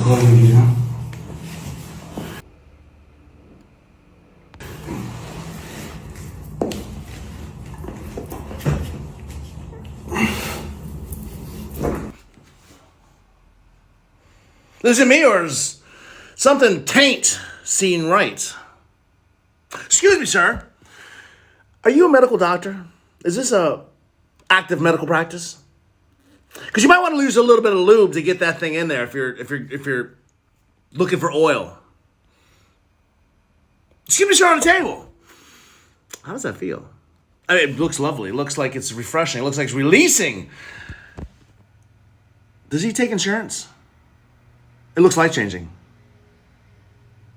Is it me or is something taint seen right? Excuse me, sir. Are you a medical doctor? Is this a active medical practice? Because you might want to use a little bit of lube to get that thing in there if you're looking for oil. Excuse me, sir, on the table. How does that feel? I mean, it looks lovely. It looks like it's refreshing. It looks like it's releasing. Does he take insurance? It looks life-changing.